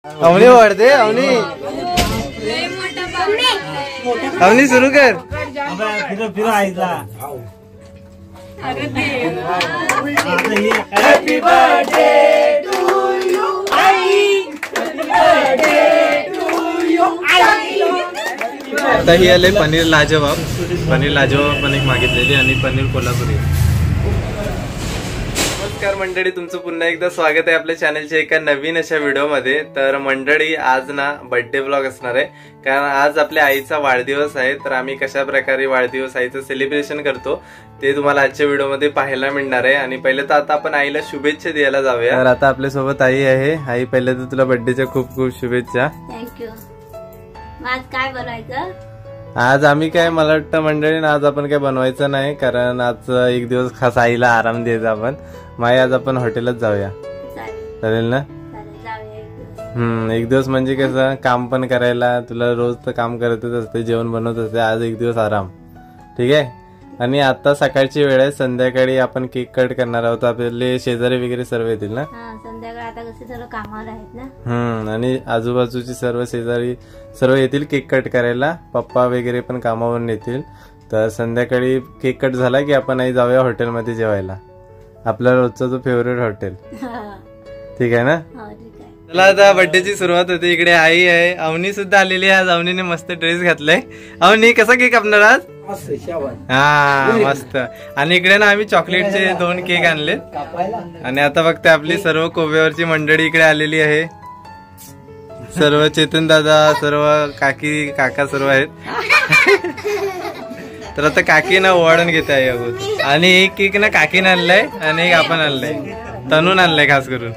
अवनी वाढते अवनी अवनी सुरू कर. फिरो आईला. हॅपी बर्थडे टू यू आई. आता ही आले पनीर लाजवाब. पनीर लाजवाब पण एक मागितलेली आणि पनीर कोल्हापुरी. नमस्कार मंडळी, तुमचं पुन्हा एकदा स्वागत आहे आपल्या चॅनलच्या एका नवीन अशा व्हिडिओमध्ये. तर मंडळी आज ना बर्थडे ब्लॉग असणार आहे, कारण आज आपल्या आईचा वाढदिवस आहे. तर आम्ही कशा प्रकारे वाढदिवस आईचं सेलिब्रेशन करतो ते तुम्हाला आजच्या व्हिडिओमध्ये पाहायला मिळणार आहे. आणि पहिले तर आता आपण आईला शुभेच्छा द्यायला जाऊया. तर आता आपल्या सोबत आई आहे. आई, पहिले तर तुला बर्थडेच्या खूप खूप शुभेच्छा. थँक्यू. आज काय बनवायचं? आज आम्ही काय, मला वाटतं मंडळी आज आपण काय बनवायचं नाही, कारण आज एक दिवस खास आईला आराम द्यायचा आपण. माई आज आपण हॉटेलच जाऊया, चालेल ना? एक दिवस म्हणजे कसं काम पण करायला, तुला रोज तर काम करतच असते, जेवण बनवत असते, आज एक दिवस आराम. ठीक आहे. आणि आता सकाळची वेळ आहे, संध्याकाळी आपण केक कट करणार आहोत. आपले शेजारी वगैरे सर्व येतील ना संध्याकाळी, आता कसे सर्व कामावर आहेत ना. आणि आजूबाजूची सर्व शेजारी सर्व येतील केक कट करायला. पप्पा वगैरे पण कामावरून येतील. तर संध्याकाळी केक कट झाला की आपण आई जाऊया हॉटेलमध्ये जेवायला, आपला रोजचा जो फेवरेट हॉटेल. ठीक आहे ना? चला आता बर्थडेची सुरुवात होती. इकडे आई आहे, अवनी सुद्धा आलेली आहे. आज अवनीने मस्त ड्रेस घातलाय. अवनी कसा केक कापणार आज? हा मस्त. आणि इकडे ना आम्ही चॉकलेटचे 2 केक आणले. आणि आता फक्त आपली सर्व कोब्यावरची मंडळी इकडे आलेली आहे. सर्व चेतन दादा, सर्व काकी काका सर्व आहेत. तर आता काकी ना ओवाळून घेत आहे अगोदर. आणि एक केक ना काकीने आणलाय आणि एक आपण आणलाय, तनून आणलाय खास करून.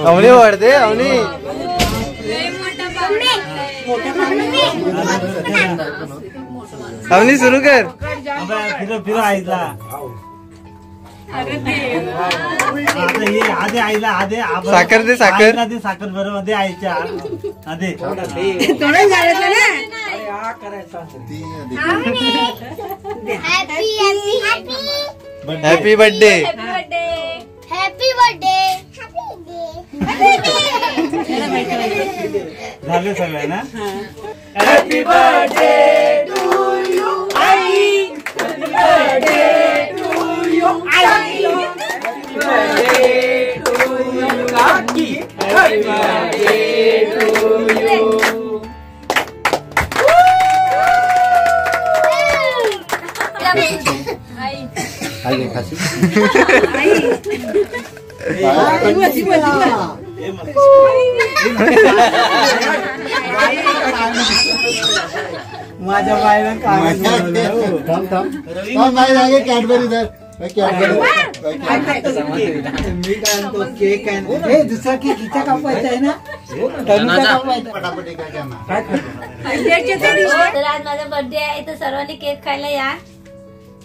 अवनी वाढते अवनी. अवनी सुरू कर. फिरो आईला. आधी आईला आधी साखर दे, साखर दे, साखर बरोबर दे आईच्या आधी. Happy birthday. Happy birthday. झाले सगळं ना. हॅपी बर्थडे टू यू आई. हॅपी बर्थडे टू यू आई. हॅपी बर्थडे टू यू काकी. Happy birthday to you. माझ्या बाईला कॅडबरी धर. मी काय आणतो केक आहे, दुसरा केक हिचा कापायचा आहे ना. तर आज माझा बर्थडे आहे, तर सर्वांनी केक खायला या.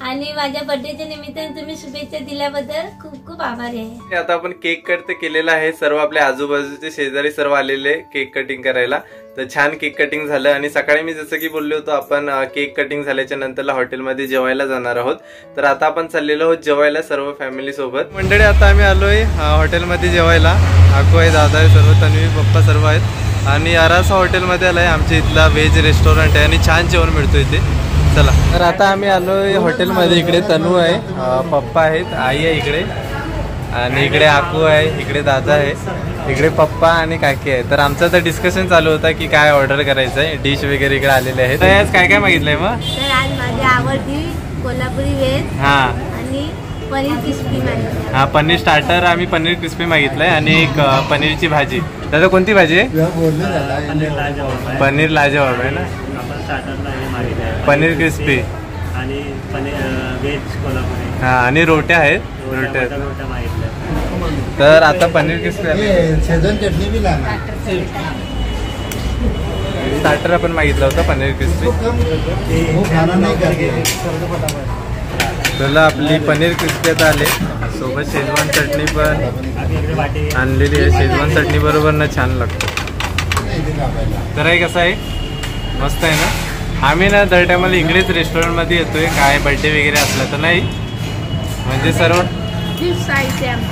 आणि माझ्या बर्थडेच्या निमित्ताने तुम्ही शुभेच्छा दिल्याबद्दल खूप खूप आभारी आहे. आता आपण केक कट तर केलेला आहे. सर्व आपल्या आजूबाजूचे शेजारी सर्व आलेले केक कटिंग करायला. तर छान केक कटिंग झालं. आणि सकाळी मी जसं की बोललो होतो, आपण केक कटिंग झाल्याच्या नंतरला हॉटेलमध्ये जेवायला जाणार आहोत. तर आता आपण चाललेलो आहोत जेवायला सर्व फॅमिली सोबत. मंडळी आता आम्ही आलोय हॉटेलमध्ये जेवायला. आकू आहे, दादा आहे, सर्व तन्वी पप्पा सर्व आहेत. आणि आरासा हॉटेलमध्ये आलाय. आमच्या इथला व्हेज रेस्टॉरंट आहे आणि छान जेवण मिळतो इथे. चला, तर आता आम्ही आलोय हॉटेलमध्ये. इकडे तनू आहे, पप्पा आहेत, आई आहे इकडे, आणि इकडे आकू आहे, इकडे दादा आहे, इकडे पप्पा आणि काकी आहे. तर आमचं तर डिस्कशन चालू होता की काय ऑर्डर करायचं आहे. डिश वगैरे इकडे आलेले आहेत. आज काय काय मागितलंय मग? तर आज माझी आवडती कोल्हापुरी व्हेज आणि पनीर क्रिस्पी मागितलं. हा, पनीर स्टार्टर आम्ही पनीर क्रिस्पी मागितलंय आणि एक पनीरची भाजी. दादा कोणती भाजी आहे? पनीर लाजवाब आहे ना. पनीर क्रिस्पी आणि व्हेज कोल्हापुरी. हा, आणि रोट्या आहेत. रोट्या. तर आता पनीर क्रिस्पी शेजवान चटणी बी लागणार. स्टार्टर आपण मागितलं होतं पनीर क्रिस्पी. चला, आपली पनीर क्रिस्पी आता आले. सोबत शेजवान चटणी पण आणलेली आहे. शेजवान चटणी बरोबर ना छान लागतं. तर हे कसं आहे, मस्त आहे ना. आम्ही ना दर टायमाला इकडेच रेस्टॉरंट मध्ये येतोय, काय बर्थडे वगैरे असला तर नाही, म्हणजे सर्व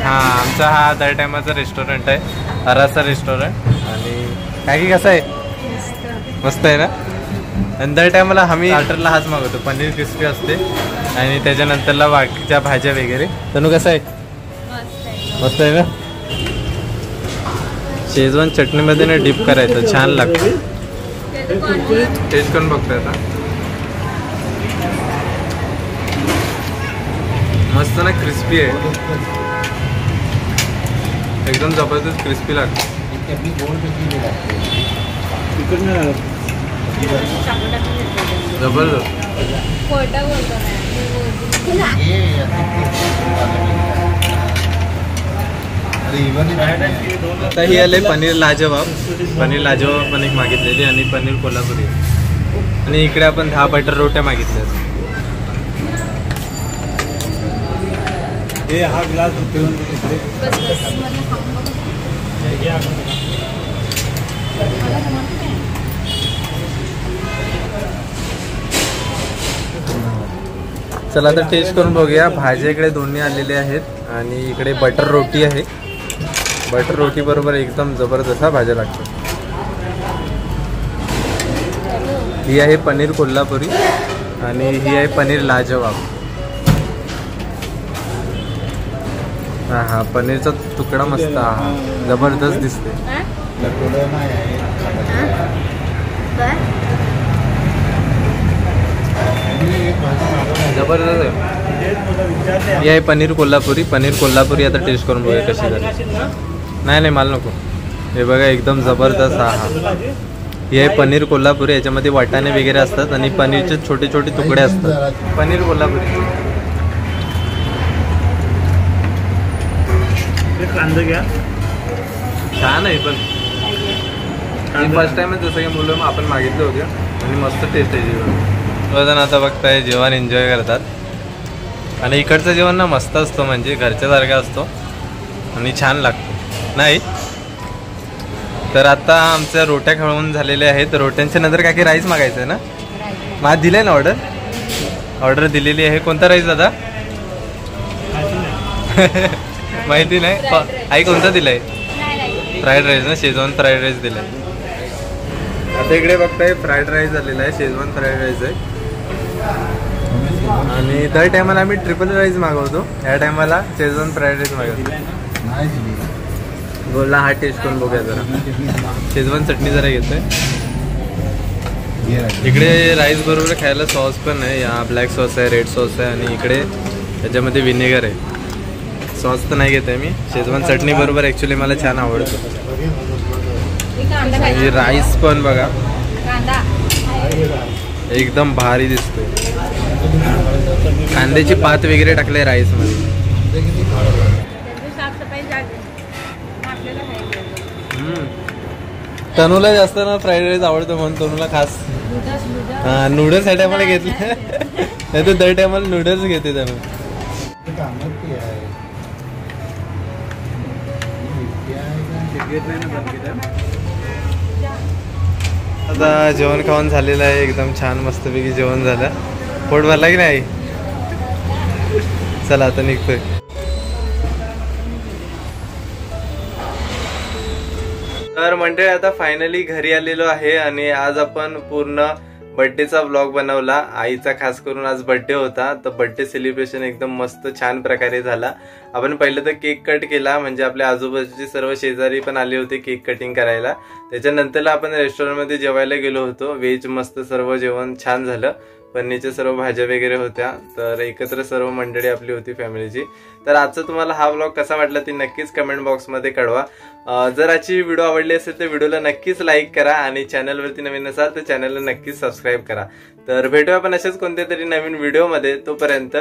हा आमचा हा दर टायमाचा रेस्टॉरंट आहे, अरासा रेस्टॉरंट. आणि काय की कसं आहे, मस्त आहे ना. आणि दर टायमाला आम्ही स्टार्टरला हाच मागवतो, पनीर क्रिस्पी असते आणि त्याच्यानंतरला बाकीच्या भाज्या वगैरे. तनु कसं आहे, मस्त आहे ना. शेजवान चटणीमध्ये ना डिप करायचं, छान लागतं. टेस्ट करून बघतोय आता. मस्त ना, क्रिस्पी आहे एकदम, जबरदस्त क्रिस्पी लागते. जबरदस्त. आता ही आले पनीर लाजवाब. पनीर लाजवाब पण एक मागितलेली आणि पनीर कोल्हापुरी, आणि इकडे आपण 10 बटर रोट्या मागितल्या. हा ग्लास चला आता टेस्ट करून बघूया. भाज्या इकडे दोन्ही आलेले आहेत आणि इकडे बटर रोटी आहे. बटर रोटी बरोबर एकदम जबरदस्त भाज्या लागतात. ही आहे पनीर कोल्हापुरी आणि ही आहे पनीर लाजवाब. हा हा, पनीरचा तुकडा मस्त, हा जबरदस्त दिसते. जबरदस्त आहे. ही आहे पनीर कोल्हापुरी. पनीर कोल्हापुरी आता टेस्ट करून बघूया कशी झाली. नाही मला नको. हे बघा एकदम जबरदस्त. हा हा, ही आहे पनीर कोल्हापुरी. याच्यामध्ये वाटाणे वगैरे असतात आणि पनीरचे छोटे छोटे तुकडे असतात. पनीर कोल्हापुरी. कांदा घ्या, छान आहे. पण फर्स्ट टाइमच जसं की मुलं आपण मागितले होते आणि मस्त टेस्ट आहे जेवण. बघा आता बघताय जेवण एन्जॉय करतात. आणि इकडचं जेवण ना मस्त असतो, म्हणजे घरच्यासारखा असतो आणि छान लागतो नाही. तर आता आमच्या रोट्या खवळून झालेल्या आहेत. रोट्यांच्या नंतर काय की राईस मागायचं आहे ना. माझ दिलंय ना ऑर्डर दिलेली आहे. कोणता राईस दादा माहिती नाही. आई कोणता दिलाय? फ्राईड राईस ना, शेजवान फ्राईड राईस दिलाय. आता इकडे बघताय फ्राईड राईस झालेला आहे, शेजवान फ्राईड राईस आहे. आणि दर टायमाला आम्ही ट्रिपल राईस मागवतो, या टायमाला शेजवान फ्राईड राईस मागवतो. बोलला हा टेस्ट करून बघूया जरा. शेजवान चटणी जरा घेतोय. इकडे राईस बरोबर खायला सॉस पण आहे. या ब्लॅक सॉस आहे, रेड सॉस आहे आणि इकडे त्याच्यामध्ये विनेगर आहे. सॉस तर नाही घेत आहे मी. शेजवान चटणी बरोबर ॲक्च्युली मला छान आवडतं. आणि राईस पण बघा एकदम भारी दिसतोय. कांद्याची पात वगैरे टाकले राईस मध्ये. तनूला जास्त ना फ्राईड राईस आवडतो म्हणून तनूला खास नूडल्स ह्या टायमाला घेतले. नाही तर दर टायमाला नूडल्स घेते तनू. आता जेवण खाऊन झालेलं आहे. एकदम छान मस्तपैकी जेवण झालं. पोट भरला की नाही? चला आता निघतोय. तर मंडळी आता फायनली घरी आलेलो आहे आणि आज आपण पूर्ण बर्थडेचा व्लॉग बनवला. आईचा खास करून आज बर्थडे होता, तर बर्थडे सेलिब्रेशन एकदम मस्त छान प्रकारे झाला. आपण पहिलं तर केक कट केला, म्हणजे आपल्या आजूबाजूचे सर्व शेजारी पण आले होते केक कटिंग करायला. त्याच्यानंतरला आपण रेस्टॉरंटमध्ये जेवायला गेलो होतो. व्हेज मस्त सर्व जेवण छान झालं. पनीरच्या सर्व भाज्या वगैरे होत्या. तर एकत्र सर्व मंडळी आपली होती फॅमिलीची. तर आजचा तुम्हाला हा व्लॉग कसा वाटला ते नक्कीच कमेंट बॉक्समध्ये कळवा. जर आजची व्हिडिओ आवडली असेल तर व्हिडिओला नक्कीच लाईक करा आणि चॅनलवरती नवीन असाल तर चॅनलला नक्कीच सबस्क्राईब करा. तर भेटूया आपण अशाच कोणत्या तरी नवीन व्हिडिओमध्ये. तोपर्यंत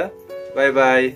बाय बाय.